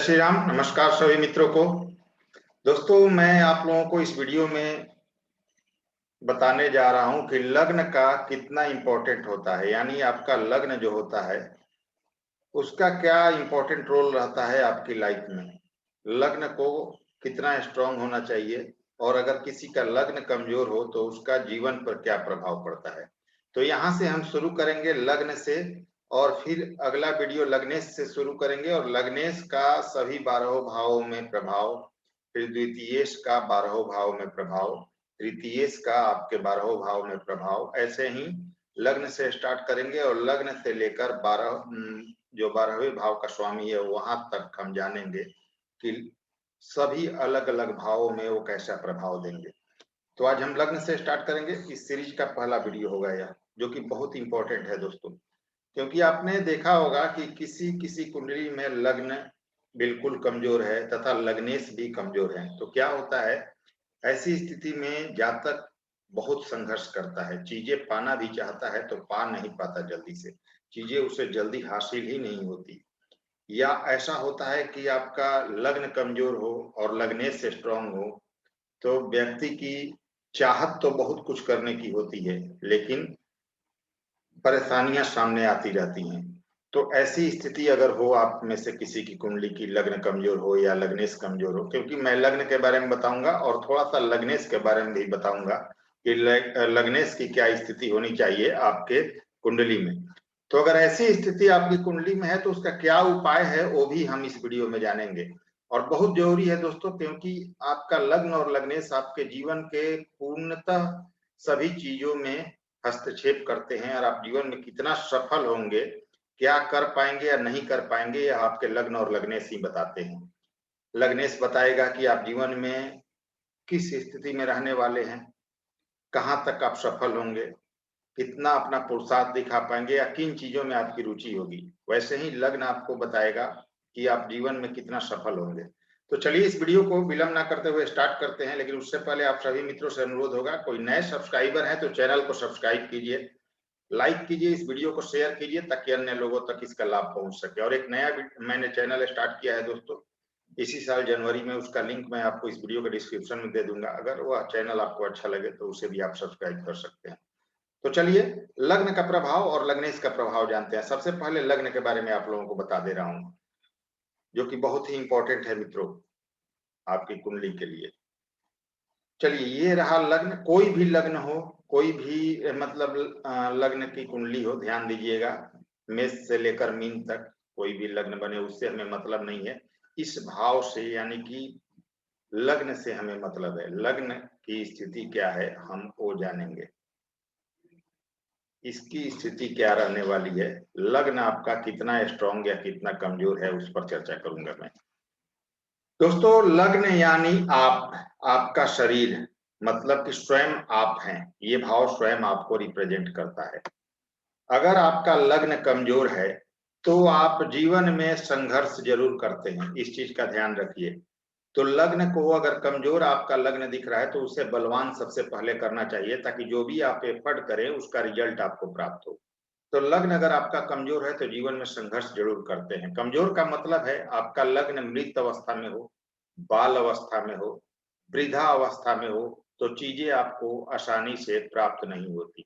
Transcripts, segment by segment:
श्री राम। नमस्कार सभी मित्रों को। दोस्तों, मैं आप लोगों को इस वीडियो में बताने जा रहा हूं कि लग्न का कितना इम्पोर्टेंट होता है, यानी आपका लग्न जो होता है उसका क्या इम्पोर्टेंट रोल रहता है आपकी लाइफ में। लग्न को कितना स्ट्रांग होना चाहिए और अगर किसी का लग्न कमजोर हो तो उसका जीवन पर क्या प्रभाव पड़ता है। तो यहाँ से हम शुरू करेंगे लग्न से और फिर अगला वीडियो लग्नेश से शुरू करेंगे और लग्नेश का सभी 12 भावों में प्रभाव, फिर द्वितीयेश का 12 भाव में प्रभाव, तृतीयेश का आपके 12 भाव में प्रभाव। ऐसे ही लग्न से स्टार्ट करेंगे और लग्न से लेकर 12 जो 12वें भाव का स्वामी है वहां तक हम जानेंगे कि सभी अलग अलग भावों में वो कैसा प्रभाव देंगे। तो आज हम लग्न से स्टार्ट करेंगे। इस सीरीज का पहला वीडियो होगा यह, जो कि बहुत इंपॉर्टेंट है दोस्तों, क्योंकि आपने देखा होगा कि किसी किसी कुंडली में लग्न बिल्कुल कमजोर है तथा लग्नेश भी कमजोर है। तो क्या होता है, ऐसी स्थिति में जातक बहुत संघर्ष करता है, चीजें पाना भी चाहता है तो पा नहीं पाता, जल्दी से चीजें उसे जल्दी हासिल ही नहीं होती। या ऐसा होता है कि आपका लग्न कमजोर हो और लग्नेश से स्ट्रांग हो तो व्यक्ति की चाहत तो बहुत कुछ करने की होती है, लेकिन परेशानियां सामने आती रहती हैं। तो ऐसी स्थिति अगर हो आप में से किसी की कुंडली की लग्न कमजोर हो या लग्नेश कमजोर हो, क्योंकि मैं लग्न के बारे में बताऊंगा और थोड़ा सा लग्नेश के बारे में भी बताऊंगा कि लग्नेश की क्या स्थिति होनी चाहिए आपके कुंडली में। तो अगर ऐसी स्थिति आपकी कुंडली में है तो उसका क्या उपाय है वो भी हम इस वीडियो में जानेंगे। और बहुत जरूरी है दोस्तों, क्योंकि आपका लग्न और लग्नेश आपके जीवन के पूर्णतः सभी चीजों में हस्तक्षेप करते हैं और आप जीवन में कितना सफल होंगे, क्या कर पाएंगे या नहीं कर पाएंगे, यह आपके लग्न और लग्नेश ही बताते हैं। लग्नेश बताएगा कि आप जीवन में किस स्थिति में रहने वाले हैं, कहां तक आप सफल होंगे, कितना अपना पुरुषार्थ दिखा पाएंगे या किन चीजों में आपकी रुचि होगी। वैसे ही लग्न आपको बताएगा कि आप जीवन में कितना सफल होंगे। तो चलिए इस वीडियो को विलंब ना करते हुए स्टार्ट करते हैं, लेकिन उससे पहले आप सभी मित्रों से अनुरोध होगा, कोई नए सब्सक्राइबर है तो चैनल को सब्सक्राइब कीजिए, लाइक कीजिए, इस वीडियो को शेयर कीजिए ताकि अन्य लोगों तक इसका लाभ पहुंच सके। और एक नया मैंने चैनल स्टार्ट किया है दोस्तों, इसी साल जनवरी में, उसका लिंक मैं आपको इस वीडियो के डिस्क्रिप्शन में दे दूंगा। अगर वह चैनल आपको अच्छा लगे तो उसे भी आप सब्सक्राइब कर सकते हैं। तो चलिए लग्न का प्रभाव और लग्नेश का प्रभाव जानते हैं। सबसे पहले लग्न के बारे में आप लोगों को बता दे रहा हूं, जो कि बहुत ही इंपॉर्टेंट है मित्रों आपकी कुंडली के लिए। चलिए ये रहा लग्न। कोई भी लग्न हो, कोई भी मतलब लग्न की कुंडली हो, ध्यान दीजिएगा, मेष से लेकर मीन तक कोई भी लग्न बने उससे हमें मतलब नहीं है, इस भाव से यानी कि लग्न से हमें मतलब है। लग्न की स्थिति क्या है हम वो जानेंगे, इसकी स्थिति क्या रहने वाली है, लग्न आपका कितना स्ट्रांग या कितना कमजोर है उस पर चर्चा करूंगा मैं। दोस्तों लग्न यानी आप, आपका शरीर, मतलब कि स्वयं आप हैं, ये भाव स्वयं आपको रिप्रेजेंट करता है। अगर आपका लग्न कमजोर है तो आप जीवन में संघर्ष जरूर करते हैं, इस चीज का ध्यान रखिए। तो लग्न को अगर कमजोर आपका लग्न दिख रहा है तो उसे बलवान सबसे पहले करना चाहिए, ताकि जो भी आप एफर्ट करें उसका रिजल्ट आपको प्राप्त हो। तो लग्न अगर आपका कमजोर है तो जीवन में संघर्ष जरूर करते हैं। कमजोर का मतलब है आपका लग्न मृत अवस्था में हो, बाल अवस्था में हो, वृद्धा अवस्था में हो, तो चीजें आपको आसानी से प्राप्त नहीं होती।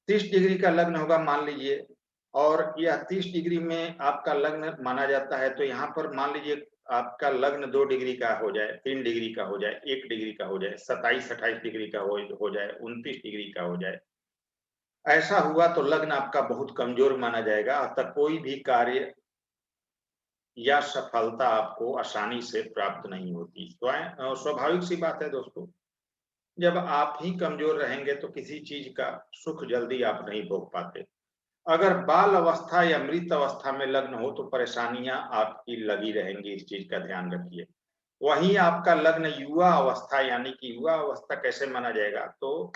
30 डिग्री का लग्न होगा मान लीजिए, और यह 30 डिग्री में आपका लग्न माना जाता है, तो यहाँ पर मान लीजिए आपका लग्न 2 डिग्री का हो जाए, 3 डिग्री का हो जाए, 1 डिग्री का हो जाए, 27-28 डिग्री का हो जाए, 29 डिग्री का हो जाए, ऐसा हुआ तो लग्न आपका बहुत कमजोर माना जाएगा। अतः कोई भी कार्य या सफलता आपको आसानी से प्राप्त नहीं होती। स्वाभाविक सी बात है दोस्तों, जब आप ही कमजोर रहेंगे तो किसी चीज का सुख जल्दी आप नहीं भोग पाते। अगर बाल अवस्था या मृत अवस्था में लग्न हो तो परेशानियां आपकी लगी रहेंगी, इस चीज का ध्यान रखिए। वहीं आपका लग्न युवा अवस्था, यानी कि युवा अवस्था कैसे माना जाएगा, तो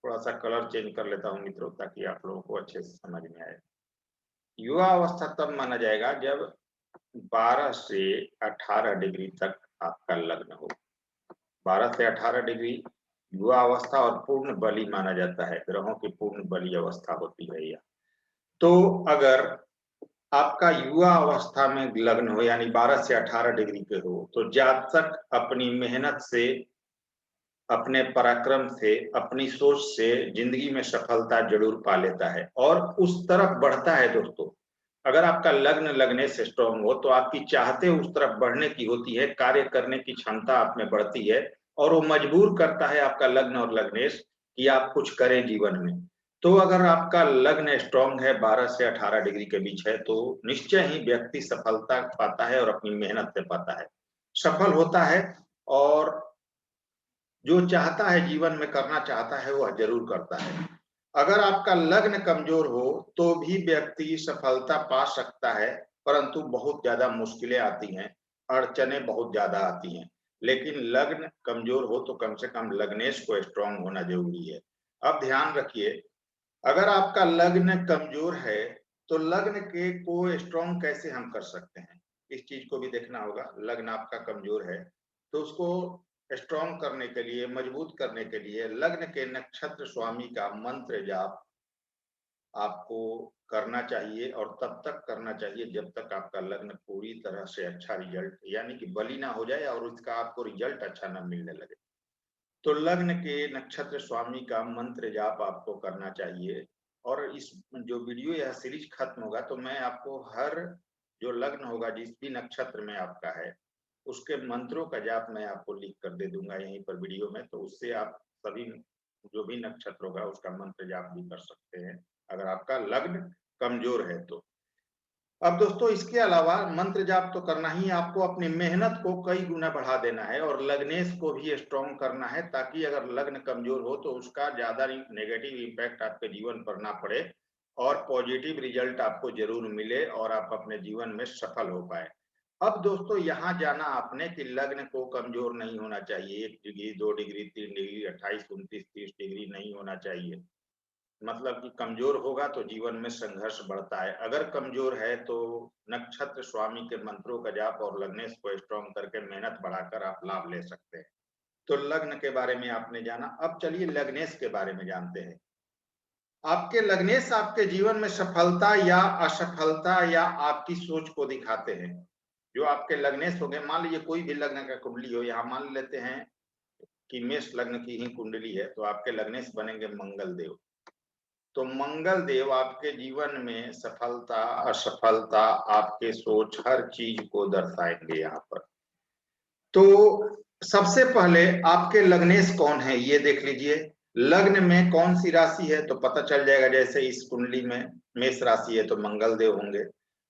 थोड़ा सा कलर चेंज कर लेता हूं मित्रों ताकि आप लोगों को अच्छे से समझ में आए। युवा अवस्था तब माना जाएगा जब 12 से 18 डिग्री तक आपका लग्न हो। 12 से 18 डिग्री युवा अवस्था और पूर्ण बली माना जाता है, ग्रहों की पूर्ण बली अवस्था होती है यह। तो अगर आपका युवा अवस्था में लग्न हो यानी 12 से 18 डिग्री पे हो, तो जातक अपनी मेहनत से, अपने पराक्रम से, अपनी सोच से जिंदगी में सफलता जरूर पा लेता है और उस तरफ बढ़ता है दोस्तों। अगर आपका लग्न लगनेश स्ट्रांग हो तो आपकी चाहते उस तरफ बढ़ने की होती है, कार्य करने की क्षमता आप में बढ़ती है और वो मजबूर करता है आपका लग्न और लगनेश कि आप कुछ करें जीवन में। तो अगर आपका लग्न स्ट्रांग है 12 से 18 डिग्री के बीच है तो निश्चय ही व्यक्ति सफलता पाता है और अपनी मेहनत से पाता है, सफल होता है और जो चाहता है जीवन में करना चाहता है वह जरूर करता है। अगर आपका लग्न कमजोर हो तो भी व्यक्ति सफलता पा सकता है, परंतु बहुत ज्यादा मुश्किलें आती हैं, अड़चने बहुत ज्यादा आती हैं। लेकिन लग्न कमजोर हो तो कम से कम लग्नेश को स्ट्रांग होना जरूरी है। अब ध्यान रखिए, अगर आपका लग्न कमजोर है तो लग्न के को स्ट्रांग कैसे हम कर सकते हैं, इस चीज को भी देखना होगा। लग्न आपका कमजोर है तो उसको स्ट्रांग करने के लिए, मजबूत करने के लिए लग्न के नक्षत्र स्वामी का मंत्र जाप आपको करना चाहिए और तब तक करना चाहिए जब तक आपका लग्न पूरी तरह से अच्छा रिजल्ट यानी कि बली ना हो जाए और उसका आपको रिजल्ट अच्छा ना मिलने लगे। तो लग्न के नक्षत्र स्वामी का मंत्र जाप आपको करना चाहिए। और इस जो वीडियो यह सीरीज खत्म होगा तो मैं आपको हर जो लग्न होगा जिस भी नक्षत्र में आपका है उसके मंत्रों का जाप मैं आपको लिख कर दे दूंगा यहीं पर वीडियो में, तो उससे आप सभी जो भी नक्षत्र होगा उसका मंत्र जाप भी कर सकते हैं अगर आपका लग्न कमजोर है तो। अब दोस्तों इसके अलावा मंत्र जाप तो करना ही, आपको अपनी मेहनत को कई गुना बढ़ा देना है और लग्नेश को भी स्ट्रॉन्ग करना है ताकि अगर लग्न कमजोर हो तो उसका ज्यादा नेगेटिव इम्पैक्ट आपके जीवन पर ना पड़े और पॉजिटिव रिजल्ट आपको जरूर मिले और आप अपने जीवन में सफल हो पाए। अब दोस्तों यहाँ जाना आपने कि लग्न को कमजोर नहीं होना चाहिए, 1 डिग्री 2 डिग्री 3 डिग्री 28 29 30 डिग्री नहीं होना चाहिए, मतलब कि कमजोर होगा तो जीवन में संघर्ष बढ़ता है। अगर कमजोर है तो नक्षत्र स्वामी के मंत्रों का जाप और लग्नेश को स्ट्रॉन्ग करके मेहनत बढ़ाकर आप लाभ ले सकते हैं। तो लग्न के बारे में आपने जाना, अब चलिए लग्नेश के बारे में जानते हैं। आपके लग्नेश आपके जीवन में सफलता या असफलता या आपकी सोच को दिखाते हैं। जो आपके लग्नेश हो गए, मान लीजिए कोई भी लग्न का कुंडली हो, यहाँ मान लेते हैं कि मेष लग्न की ही कुंडली है तो आपके लग्नेश बनेंगे मंगल देव। तो मंगल देव आपके जीवन में सफलता असफलता आपके सोच हर चीज को दर्शाएंगे यहाँ पर। तो सबसे पहले आपके लग्नेश कौन है ये देख लीजिए। लग्न में कौन सी राशि है तो पता चल जाएगा, जैसे इस कुंडली में मेष राशि है तो मंगल देव होंगे।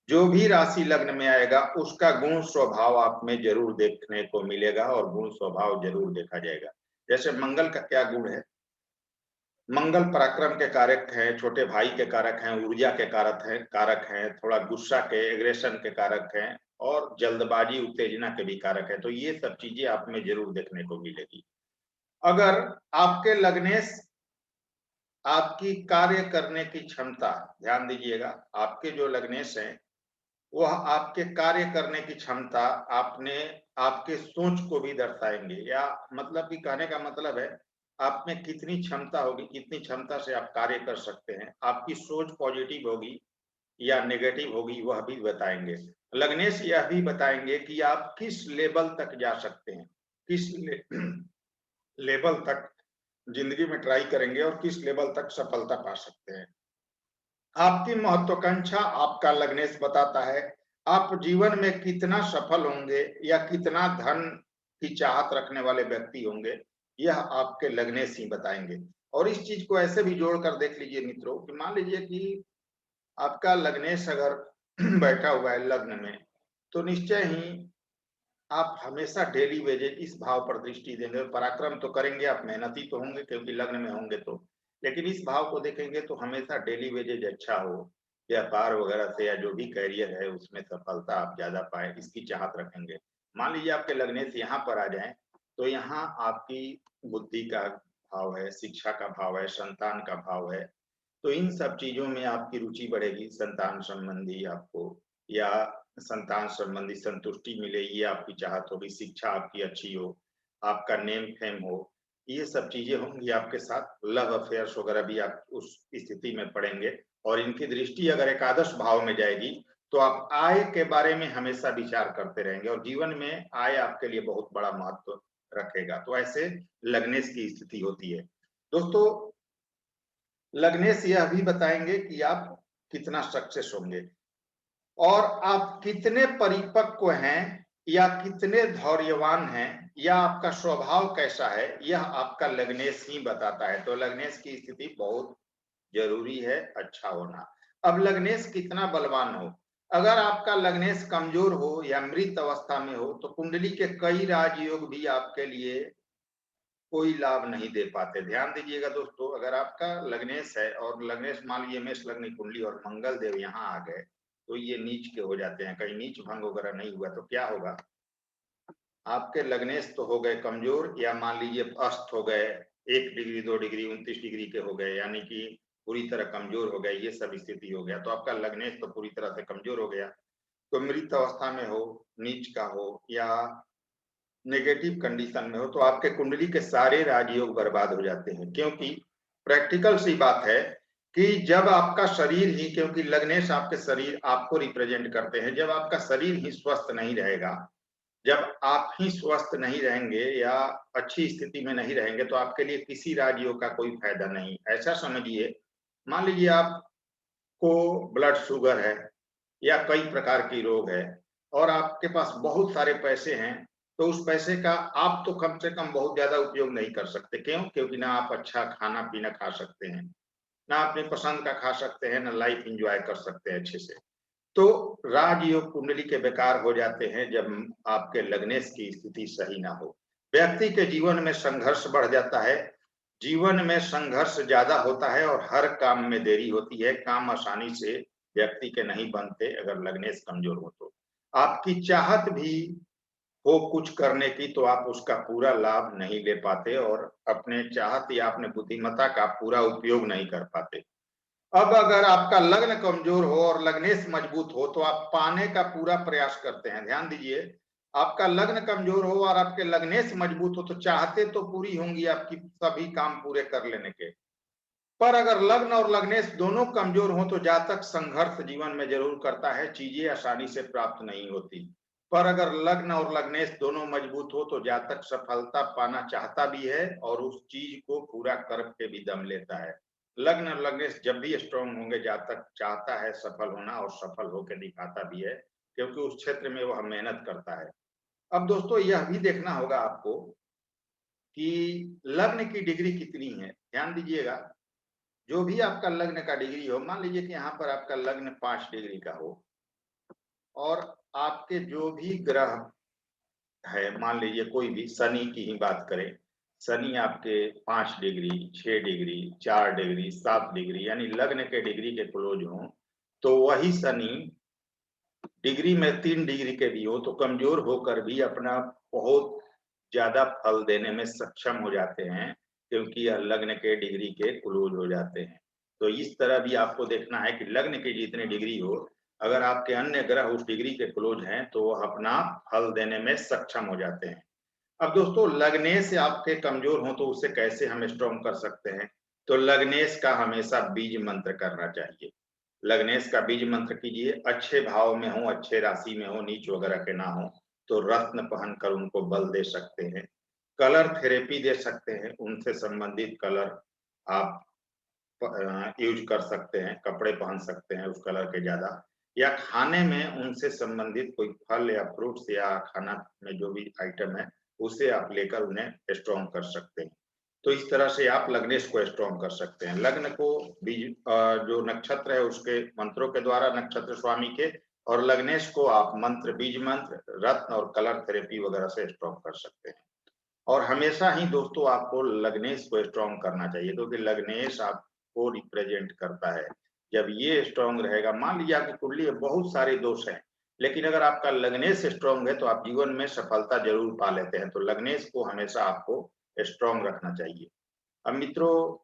जो भी राशि लग्न में आएगा उसका गुण स्वभाव आप में जरूर देखने को मिलेगा और गुण स्वभाव जरूर देखा जाएगा। जैसे मंगल का क्या गुण है, मंगल पराक्रम के कारक हैं, छोटे भाई के कारक हैं, ऊर्जा के कारक हैं, थोड़ा गुस्सा के एग्रेशन के कारक हैं और जल्दबाजी उत्तेजना के भी कारक है। तो ये सब चीजें आप में जरूर देखने को मिलेगी। अगर आपके लग्नेश आपकी कार्य करने की क्षमता, ध्यान दीजिएगा, आपके जो लग्नेश हैं वह आपके कार्य करने की क्षमता आपने आपके सोच को भी दर्शाएंगे, या मतलब कि कहने का मतलब है आप में कितनी क्षमता होगी, कितनी क्षमता से आप कार्य कर सकते हैं, आपकी सोच पॉजिटिव होगी या नेगेटिव होगी वह भी बताएंगे। लग्नेश यह भी बताएंगे कि आप किस लेवल तक जा सकते हैं, किस लेवल तक जिंदगी में ट्राई करेंगे और किस लेवल तक सफलता पा सकते हैं। आपकी महत्वाकांक्षा आपका लग्नेश बताता है। आप जीवन में कितना सफल होंगे या कितना धन की चाहत रखने वाले व्यक्ति होंगे, यह आपके लग्नेश ही बताएंगे। और इस चीज को ऐसे भी जोड़कर देख लीजिए मित्रों कि मान लीजिए कि आपका लग्नेश अगर बैठा हुआ है लग्न में, तो निश्चय ही आप हमेशा डेली वेजेज इस भाव पर दृष्टि देंगे। पराक्रम तो करेंगे, आप मेहनती तो होंगे क्योंकि लग्न में होंगे तो, लेकिन इस भाव को देखेंगे तो हमेशा डेली वेजेज अच्छा हो, व्यापार वगैरह से या जो भी कैरियर है उसमें सफलता आप ज्यादा पाए इसकी चाहत रखेंगे। मान लीजिए आपके लग्नेश यहाँ पर आ जाए तो यहाँ आपकी बुद्धि का भाव है, शिक्षा का भाव है, संतान का भाव है, तो इन सब चीजों में आपकी रुचि बढ़ेगी। संतान संबंधी आपको या संतान संबंधी संतुष्टि मिले ये आपकी चाहत होगी, शिक्षा आपकी अच्छी हो, आपका नेम फेम हो, ये सब चीजें होंगी आपके साथ। लव अफेयर्स वगैरह भी आप उस स्थिति में पड़ेंगे और इनकी दृष्टि अगर एकादश भाव में जाएगी तो आप आय के बारे में हमेशा विचार करते रहेंगे और जीवन में आय आपके लिए बहुत बड़ा महत्व रखेगा। तो ऐसे लग्नेश की स्थिति होती है। दोस्तों, लग्नेश यह भी बताएंगे कि आप कितना सक्सेस होंगे और आप कितने परिपक्व हैं या कितने धैर्यवान हैं या आपका स्वभाव कैसा है, यह आपका लग्नेश ही बताता है। तो लग्नेश की स्थिति बहुत जरूरी है अच्छा होना। अब लग्नेश कितना बलवान हो, अगर आपका लग्नेश कमजोर हो या मृत अवस्था में हो तो कुंडली के कई राजयोग भी आपके लिए कोई लाभ नहीं दे पाते। ध्यान दीजिएगा दोस्तों, अगर आपका लग्नेश है और लग्नेश मान लीजिए मेष लग्न कुंडली और मंगल देव यहाँ आ गए तो ये नीच के हो जाते हैं। कहीं नीच भंग वगैरह नहीं हुआ तो क्या होगा, आपके लग्नेश तो हो गए कमजोर या मान लीजिए अस्त हो गए, 1 डिग्री 2 डिग्री 29 डिग्री के हो गए, यानी कि पूरी तरह कमजोर हो गए, ये सब स्थिति हो गया। तो आपका लग्नेश तो पूरी तरह से कमजोर हो गया। तो मृत अवस्था में हो, नीच का हो या नेगेटिव कंडीशन में हो तो आपके कुंडली के सारे राजयोग बर्बाद हो जाते हैं। क्योंकि प्रैक्टिकल सी बात है कि जब आपका शरीर ही, क्योंकि लग्नेश आपके शरीर आपको रिप्रेजेंट करते हैं, जब आपका शरीर ही स्वस्थ नहीं रहेगा, जब आप ही स्वस्थ नहीं रहेंगे या अच्छी स्थिति में नहीं रहेंगे तो आपके लिए किसी राजयोग का कोई फायदा नहीं। ऐसा समझिए, मान लीजिए आपको ब्लड शुगर है या कई प्रकार की रोग है और आपके पास बहुत सारे पैसे हैं, तो उस पैसे का आप तो कम से कम बहुत ज्यादा उपयोग नहीं कर सकते। क्यों? क्योंकि ना आप अच्छा खाना पीना खा सकते हैं, ना अपनी पसंद का खा सकते हैं, ना लाइफ एंजॉय कर सकते हैं अच्छे से। तो राजयोग कुंडली के बेकार हो जाते हैं जब आपके लग्नेश की स्थिति सही ना हो। व्यक्ति के जीवन में संघर्ष बढ़ जाता है, जीवन में संघर्ष ज्यादा होता है और हर काम में देरी होती है। काम आसानी से व्यक्ति के नहीं बनते अगर लग्नेश कमजोर हो तो। आपकी चाहत भी हो कुछ करने की तो आप उसका पूरा लाभ नहीं ले पाते और अपने चाहत या अपने बुद्धिमत्ता का पूरा उपयोग नहीं कर पाते। अब अगर आपका लग्न कमजोर हो और लग्नेश मजबूत हो तो आप पाने का पूरा प्रयास करते हैं। ध्यान दीजिए, आपका लग्न कमजोर हो और आपके लग्नेश मजबूत हो तो चाहते तो पूरी होंगी आपकी सभी काम पूरे कर लेने के, पर अगर लग्न और लग्नेश दोनों कमजोर हो तो जातक संघर्ष जीवन में जरूर करता है, चीजें आसानी से प्राप्त नहीं होती। पर अगर लग्न और लग्नेश दोनों मजबूत हो तो जातक सफलता पाना चाहता भी है और उस चीज को पूरा करके भी दम लेता है। लग्न और लग्नेश जब भी स्ट्रांग होंगे, जातक चाहता है सफल होना और सफल होकर दिखाता भी है, क्योंकि उस क्षेत्र में वह मेहनत करता है। अब दोस्तों, यह भी देखना होगा आपको कि लग्न की डिग्री कितनी है। ध्यान दीजिएगा, जो भी आपका लग्न का डिग्री हो, मान लीजिए कि यहाँ पर आपका लग्न 5 डिग्री का हो और आपके जो भी ग्रह है, मान लीजिए कोई भी, शनि की ही बात करें, शनि आपके 5 डिग्री 6 डिग्री 4 डिग्री 7 डिग्री यानी लग्न के डिग्री के क्लोज हो, तो वही शनि डिग्री में 3 डिग्री के भी हो तो कमजोर होकर भी अपना बहुत ज्यादा फल देने में सक्षम हो जाते हैं, क्योंकि यह लग्न के डिग्री के क्लोज हो जाते हैं। तो इस तरह भी आपको देखना है कि लग्न की जितनी डिग्री हो, अगर आपके अन्य ग्रह उस डिग्री के क्लोज हैं तो वह अपना फल देने में सक्षम हो जाते हैं। अब दोस्तों, लग्नेश से आपके कमजोर हो तो उसे कैसे हम स्ट्रॉन्ग कर सकते हैं? तो लग्नेश का हमेशा बीज मंत्र करना चाहिए। लग्नेश का बीज मंत्र कीजिए, अच्छे भाव में हो, अच्छे राशि में हो, नीच वगैरह के ना हो तो रत्न पहनकर उनको बल दे सकते हैं। कलर थेरेपी दे सकते हैं, उनसे संबंधित कलर आप यूज कर सकते हैं, कपड़े पहन सकते हैं उस कलर के ज्यादा, या खाने में उनसे संबंधित कोई फल या फ्रूट्स या खाना में जो भी आइटम है उसे आप लेकर उन्हें स्ट्रॉन्ग कर सकते हैं। तो इस तरह से आप लग्नेश को स्ट्रॉन्ग कर सकते हैं। लग्न को बीज जो नक्षत्र है उसके मंत्रों के द्वारा, नक्षत्र स्वामी के, और लग्नेश को आप मंत्र, बीज मंत्र, रत्न और कलर थेरेपी वगैरह से स्ट्रॉन्ग कर सकते हैं। और हमेशा ही दोस्तों आपको लग्नेश को स्ट्रॉन्ग करना चाहिए, क्योंकि लग्नेश आपको रिप्रेजेंट करता है। जब ये स्ट्रॉन्ग रहेगा, मान लीजिए आपकी कुंडली में बहुत सारे दोष हैं, लेकिन अगर आपका लग्नेश स्ट्रॉन्ग है तो आप जीवन में सफलता जरूर पा लेते हैं। तो लग्नेश को हमेशा आपको स्ट्रॉन्ग रखना चाहिए। अब मित्रों,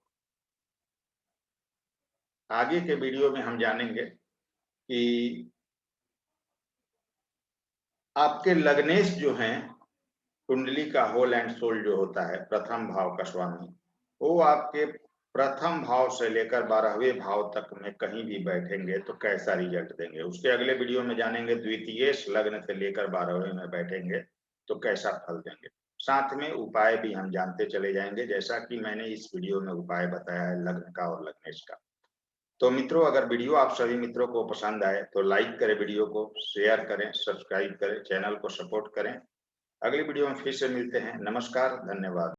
आगे के वीडियो में हम जानेंगे कि आपके लग्नेश जो हैं, कुंडली का होल एंड सोल जो होता है, प्रथम भाव का स्वामी, वो आपके प्रथम भाव से लेकर 12वें भाव तक में कहीं भी बैठेंगे तो कैसा रिजल्ट देंगे। उसके अगले वीडियो में जानेंगे द्वितीय लग्न से लेकर 12वें में बैठेंगे तो कैसा फल देंगे। साथ में उपाय भी हम जानते चले जाएंगे, जैसा कि मैंने इस वीडियो में उपाय बताया है लग्न का और लग्नेश का। तो मित्रों, अगर वीडियो आप सभी मित्रों को पसंद आए तो लाइक करें, वीडियो को शेयर करें, सब्सक्राइब करें, चैनल को सपोर्ट करें। अगली वीडियो में फिर से मिलते हैं। नमस्कार, धन्यवाद।